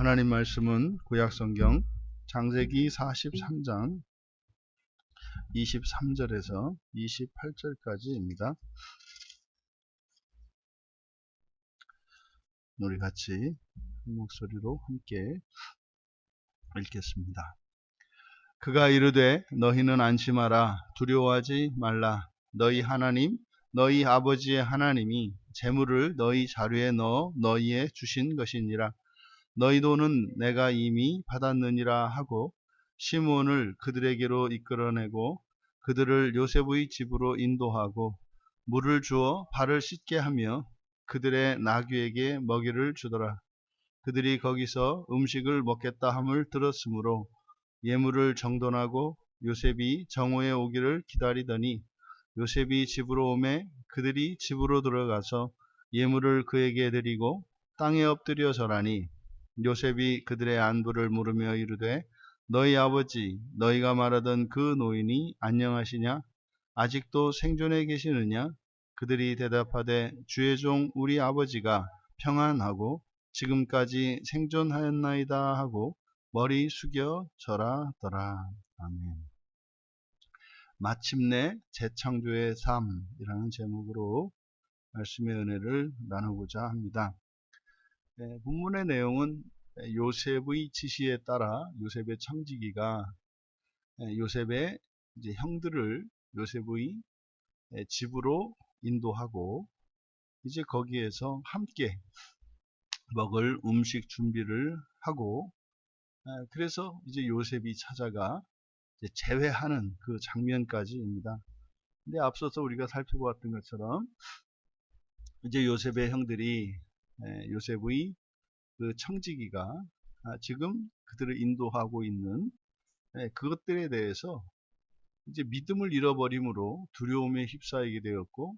하나님 말씀은 구약성경 창세기 43장 23절에서 28절까지입니다. 우리 같이 한 목소리로 함께 읽겠습니다. 그가 이르되 너희는 안심하라. 두려워하지 말라. 너희 하나님 너희 아버지의 하나님이 재물을 너희 자루에 넣어 너희에 주신 것이니라. 너희 돈은 내가 이미 받았느니라 하고 시므온을 그들에게로 이끌어내고 그들을 요셉의 집으로 인도하고 물을 주어 발을 씻게 하며 그들의 나귀에게 먹이를 주더라. 그들이 거기서 음식을 먹겠다 함을 들었으므로 예물을 정돈하고 요셉이 정오에 오기를 기다리더니 요셉이 집으로 오매 그들이 집으로 들어가서 예물을 그에게 드리고 땅에 엎드려 절하니 요셉이 그들의 안부를 물으며 이르되 너희 아버지 너희가 말하던 그 노인이 안녕하시냐? 아직도 생존해 계시느냐? 그들이 대답하되 주의 종 우리 아버지가 평안하고 지금까지 생존하였나이다 하고 머리 숙여 절하더라. 아멘. 마침내 재창조의 삶이라는 제목으로 말씀의 은혜를 나누고자 합니다. 본문의 내용은 요셉의 지시에 따라 요셉의 청지기가 요셉의 형들을 요셉의 집으로 인도하고 이제 거기에서 함께 먹을 음식 준비를 하고 그래서 이제 요셉이 찾아가 제회하는 그 장면까지입니다. 근데 앞서서 우리가 살펴보았던 것처럼 이제 요셉의 형들이 요셉의 그 청지기가 지금 그들을 인도하고 있는 그것들에 대해서 이제 믿음을 잃어버림으로 두려움에 휩싸이게 되었고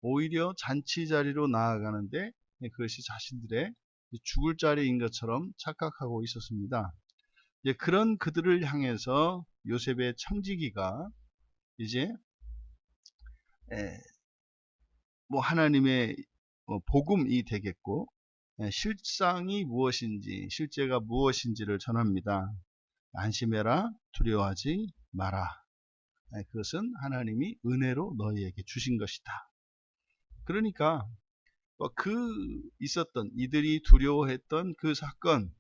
오히려 잔치 자리로 나아가는데 그것이 자신들의 죽을 자리인 것처럼 착각하고 있었습니다. 이제 그런 그들을 향해서 요셉의 청지기가 이제 뭐 하나님의 복음이 되겠고 실상이 무엇인지 실제가 무엇인지를 전합니다. 안심해라. 두려워하지 마라. 그것은 하나님이 은혜로 너희에게 주신 것이다. 그러니까 있었던 이들이 두려워했던 그 사건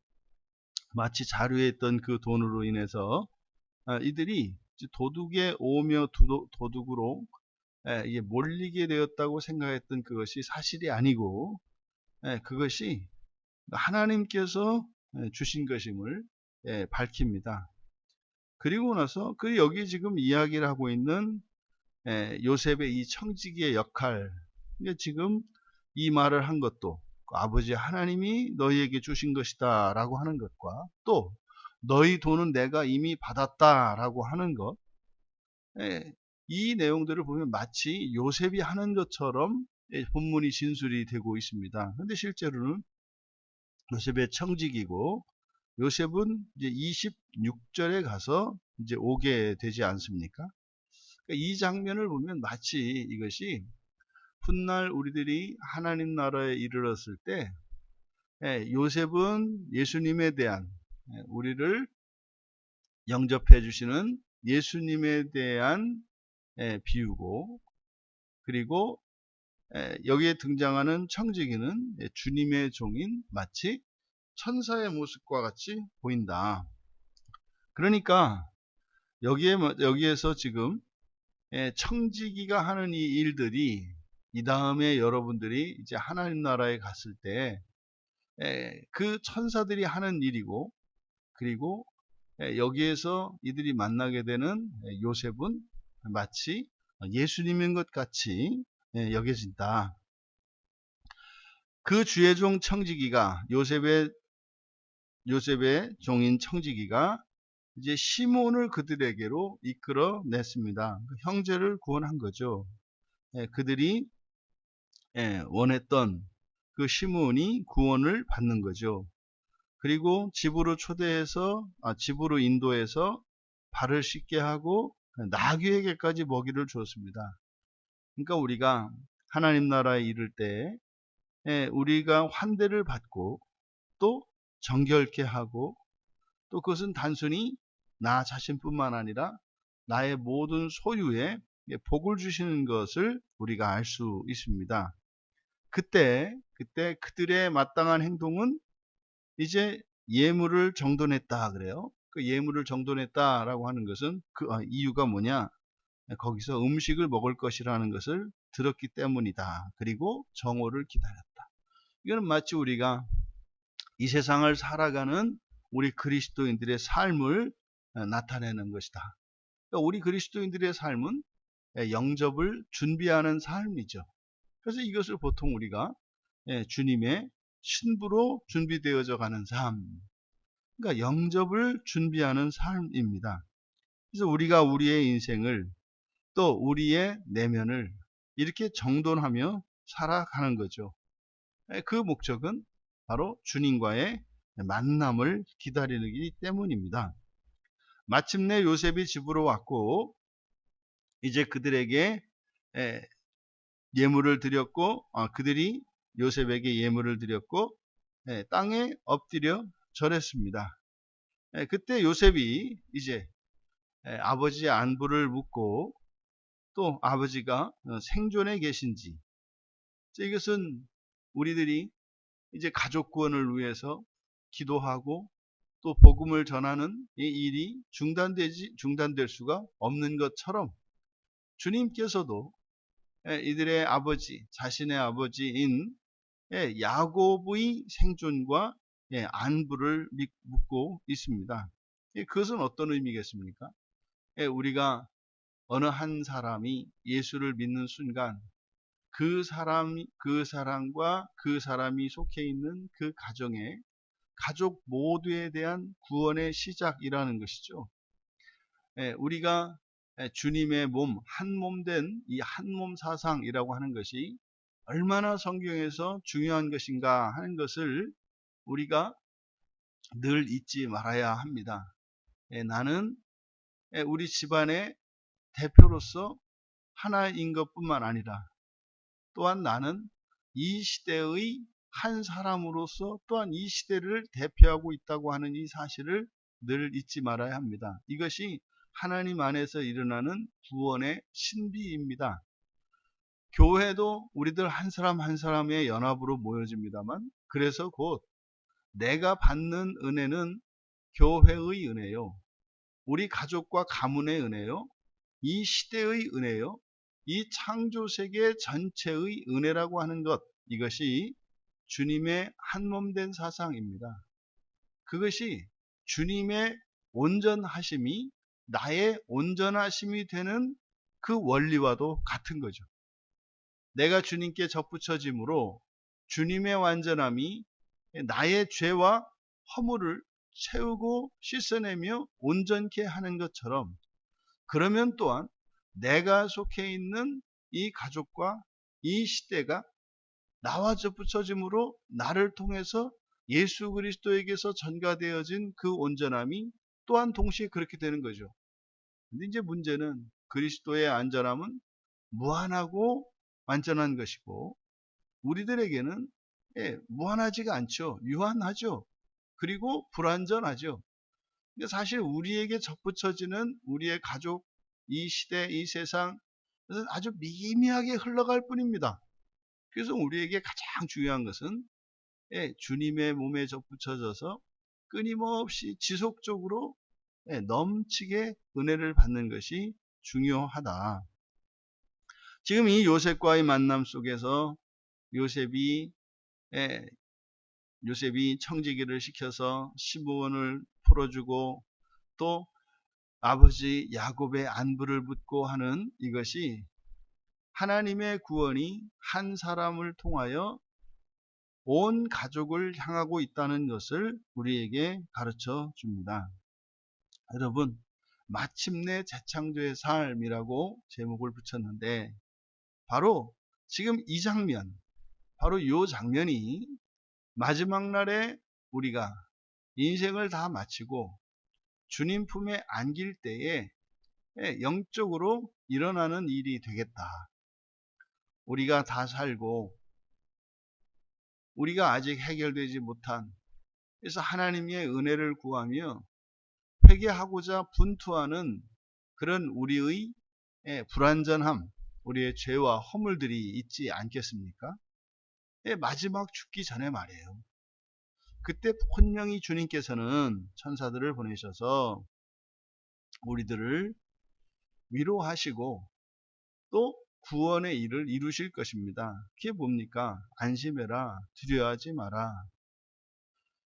마치 자루에 있던 그 돈으로 인해서 이들이 도둑에 오며 도둑으로 몰리게 되었다고 생각했던 그것이 사실이 아니고 그것이 하나님께서 주신 것임을 밝힙니다. 그리고 나서 여기 지금 이야기를 하고 있는 요셉의 이 청지기의 역할, 지금 이 말을 한 것도 아버지 하나님이 너희에게 주신 것이다 라고 하는 것과 또 너희 돈은 내가 이미 받았다 라고 하는 것, 이 내용들을 보면 마치 요셉이 하는 것처럼 본문이 진술이 되고 있습니다. 그런데 실제로는 요셉의 청지기고 요셉은 이제 26절에 가서 이제 오게 되지 않습니까? 이 장면을 보면 마치 이것이 훗날 우리들이 하나님 나라에 이르렀을 때 요셉은 예수님에 대한 우리를 영접해 주시는 예수님에 대한 비유고 그리고 여기에 등장하는 청지기는 주님의 종인 마치 천사의 모습과 같이 보인다. 그러니까 여기에서 지금 청지기가 하는 이 일들이 이 다음에 여러분들이 이제 하나님 나라에 갔을 때 그 천사들이 하는 일이고 그리고 여기에서 이들이 만나게 되는 요셉은 마치 예수님인 것 같이 여겨진다. 그 주의 종 청지기가 요셉의 종인 청지기가 이제 시몬을 그들에게로 이끌어냈습니다. 형제를 구원한 거죠. 그들이 원했던 그 시몬이 구원을 받는 거죠. 그리고 집으로 초대해서 집으로 인도해서 발을 씻게 하고 나귀에게까지 먹이를 주었습니다. 그러니까 우리가 하나님 나라에 이를 때 우리가 환대를 받고 또 정결케 하고 또 그것은 단순히 나 자신뿐만 아니라 나의 모든 소유에 복을 주시는 것을 우리가 알 수 있습니다. 그때 그들의 마땅한 행동은 이제 예물을 정돈했다 그래요. 그 예물을 정돈했다라고 하는 것은 이유가 뭐냐? 거기서 음식을 먹을 것이라는 것을 들었기 때문이다. 그리고 정오를 기다렸다. 이거는 마치 우리가 이 세상을 살아가는 우리 그리스도인들의 삶을 나타내는 것이다. 그러니까 우리 그리스도인들의 삶은 영접을 준비하는 삶이죠. 그래서 이것을 보통 우리가 주님의 신부로 준비되어져 가는 삶, 그러니까 영접을 준비하는 삶입니다. 그래서 우리가 우리의 인생을 또 우리의 내면을 이렇게 정돈하며 살아가는 거죠. 그 목적은 바로 주님과의 만남을 기다리기 때문입니다. 마침내 요셉이 집으로 왔고 이제 그들에게 예물을 드렸고 그들이 요셉에게 예물을 드렸고 땅에 엎드려 절했습니다. 그때 요셉이 이제 아버지의 안부를 묻고 또 아버지가 생존해 계신지, 이것은 우리들이 이제 가족 구원을 위해서 기도하고 또 복음을 전하는 이 일이 중단될 수가 없는 것처럼 주님께서도 이들의 아버지, 자신의 아버지인 야곱의 생존과 안부를 묻고 있습니다. 그것은 어떤 의미겠습니까? 우리가 어느 한 사람이 예수를 믿는 순간 그 사람과 그 사람이 속해 있는 그 가정의 가족 모두에 대한 구원의 시작이라는 것이죠. 우리가 주님의 몸, 한 몸 된 이 한 몸 사상이라고 하는 것이 얼마나 성경에서 중요한 것인가 하는 것을 우리가 늘 잊지 말아야 합니다. 나는 우리 집안의 대표로서 하나인 것뿐만 아니라 또한 나는 이 시대의 한 사람으로서 또한 이 시대를 대표하고 있다고 하는 이 사실을 늘 잊지 말아야 합니다. 이것이 하나님 안에서 일어나는 구원의 신비입니다. 교회도 우리들 한 사람 한 사람의 연합으로 모여집니다만, 그래서 곧 내가 받는 은혜는 교회의 은혜요, 우리 가족과 가문의 은혜요, 이 시대의 은혜요, 이 창조세계 전체의 은혜라고 하는 것, 이것이 주님의 한몸된 사상입니다. 그것이 주님의 온전하심이 나의 온전하심이 되는 그 원리와도 같은 거죠. 내가 주님께 접붙여짐으로 주님의 완전함이 나의 죄와 허물을 채우고 씻어내며 온전케 하는 것처럼, 그러면 또한 내가 속해 있는 이 가족과 이 시대가 나와 접붙여짐으로 나를 통해서 예수 그리스도에게서 전가되어진 그 온전함이 또한 동시에 그렇게 되는 거죠. 근데 이제 문제는 그리스도의 안전함은 무한하고 완전한 것이고 우리들에게는 무한하지가 않죠. 유한하죠. 그리고 불완전하죠. 근데 사실 우리에게 접붙여지는 우리의 가족, 이 시대, 이 세상, 그래서 아주 미미하게 흘러갈 뿐입니다. 그래서 우리에게 가장 중요한 것은 주님의 몸에 접붙여져서 끊임없이 지속적으로 넘치게 은혜를 받는 것이 중요하다. 지금 이 요셉과의 만남 속에서 요셉이 청지기를 시켜서 시므온을 풀어주고 또 아버지 야곱의 안부를 묻고 하는 이것이 하나님의 구원이 한 사람을 통하여 온 가족을 향하고 있다는 것을 우리에게 가르쳐 줍니다. 여러분, 마침내 재창조의 삶이라고 제목을 붙였는데 바로 지금 이 장면, 바로 이 장면이 마지막 날에 우리가 인생을 다 마치고 주님 품에 안길 때에 영적으로 일어나는 일이 되겠다. 우리가 다 살고 우리가 아직 해결되지 못한 그래서 하나님의 은혜를 구하며 회개하고자 분투하는 그런 우리의 불완전함, 우리의 죄와 허물들이 있지 않겠습니까? 마지막 죽기 전에 말이에요. 그때 분명히 주님께서는 천사들을 보내셔서 우리들을 위로하시고 또 구원의 일을 이루실 것입니다. 그게 뭡니까? 안심해라, 두려워하지 마라.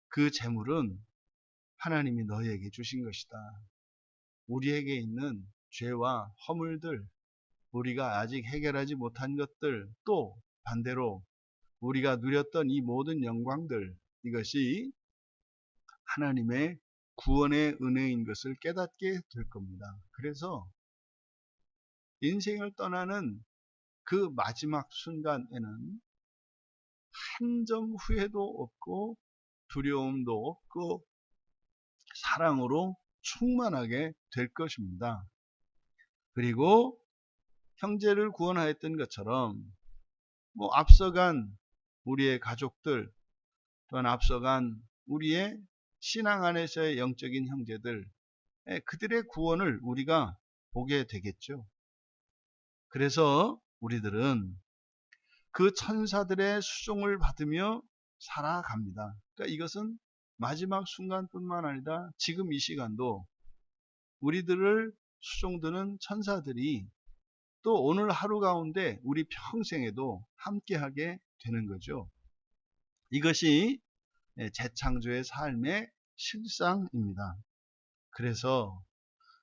그 재물은 하나님이 너희에게 주신 것이다. 우리에게 있는 죄와 허물들, 우리가 아직 해결하지 못한 것들, 또 반대로 우리가 누렸던 이 모든 영광들, 이것이 하나님의 구원의 은혜인 것을 깨닫게 될 겁니다. 그래서 인생을 떠나는 그 마지막 순간에는 한 점 후회도 없고 두려움도 없고 사랑으로 충만하게 될 것입니다. 그리고 형제를 구원하였던 것처럼 앞서간 우리의 가족들 또한 앞서간 우리의 신앙 안에서의 영적인 형제들 그들의 구원을 우리가 보게 되겠죠. 그래서 우리들은 그 천사들의 수종을 받으며 살아갑니다. 그러니까 이것은 마지막 순간뿐만 아니라 지금 이 시간도 우리들을 수종드는 천사들이 또 오늘 하루 가운데 우리 평생에도 함께하게 되는 거죠. 이것이 재창조의 삶의 실상입니다. 그래서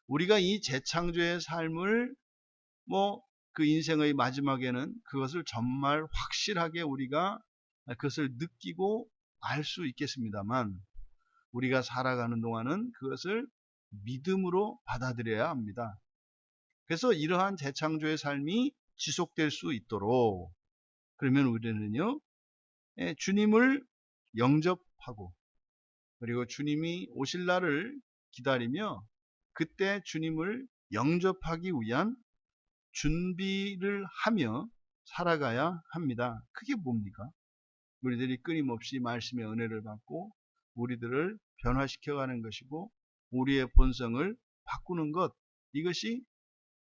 우리가 이 재창조의 삶을 그 인생의 마지막에는 그것을 정말 확실하게 우리가 그것을 느끼고 알 수 있겠습니다만 우리가 살아가는 동안은 그것을 믿음으로 받아들여야 합니다. 그래서 이러한 재창조의 삶이 지속될 수 있도록 그러면 우리는요 주님을 영접하고 그리고 주님이 오실 날을 기다리며 그때 주님을 영접하기 위한 준비를 하며 살아가야 합니다. 그게 뭡니까? 우리들이 끊임없이 말씀의 은혜를 받고 우리들을 변화시켜가는 것이고 우리의 본성을 바꾸는 것, 이것이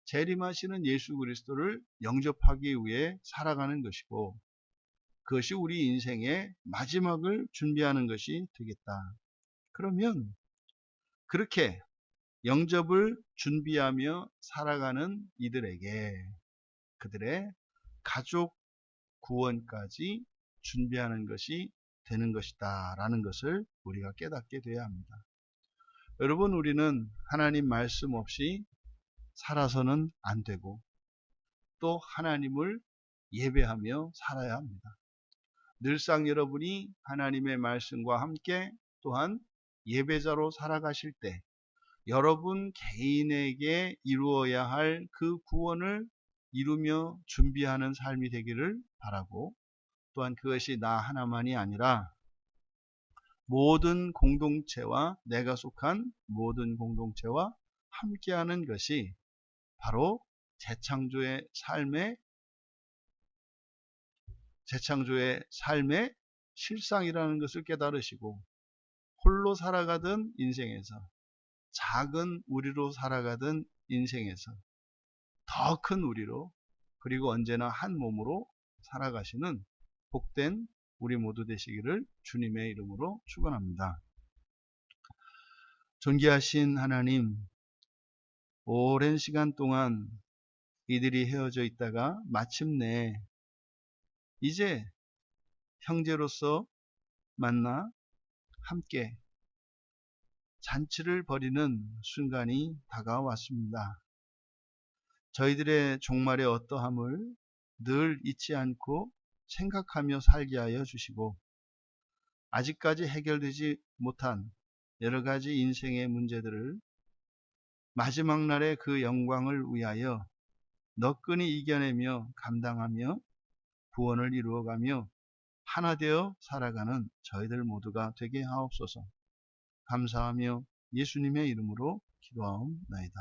재림하시는 예수 그리스도를 영접하기 위해 살아가는 것이고 그것이 우리 인생의 마지막을 준비하는 것이 되겠다. 그러면 그렇게 영접을 준비하며 살아가는 이들에게 그들의 가족 구원까지 준비하는 것이 되는 것이다 라는 것을 우리가 깨닫게 되어야 합니다. 여러분, 우리는 하나님 말씀 없이 살아서는 안 되고 또 하나님을 예배하며 살아야 합니다. 늘상 여러분이 하나님의 말씀과 함께 또한 예배자로 살아가실 때 여러분 개인에게 이루어야 할 그 구원을 이루며 준비하는 삶이 되기를 바라고 또한 그것이 나 하나만이 아니라 모든 공동체와 내가 속한 모든 공동체와 함께하는 것이 바로 재창조의 삶의 실상이라는 것을 깨달으시고 홀로 살아가던 인생에서 작은 우리로 살아가던 인생에서 더 큰 우리로 그리고 언제나 한 몸으로 살아가시는 복된 우리 모두 되시기를 주님의 이름으로 축원합니다. 존귀하신 하나님, 오랜 시간 동안 이들이 헤어져 있다가 마침내 이제 형제로서 만나 함께 잔치를 벌이는 순간이 다가왔습니다. 저희들의 종말의 어떠함을 늘 잊지 않고 생각하며 살게 하여 주시고 아직까지 해결되지 못한 여러 가지 인생의 문제들을 마지막 날의 그 영광을 위하여 너끈히 이겨내며 감당하며 구원을 이루어가며 하나 되어 살아가는 저희들 모두가 되게 하옵소서. 감사하며 예수님의 이름으로 기도하옵나이다.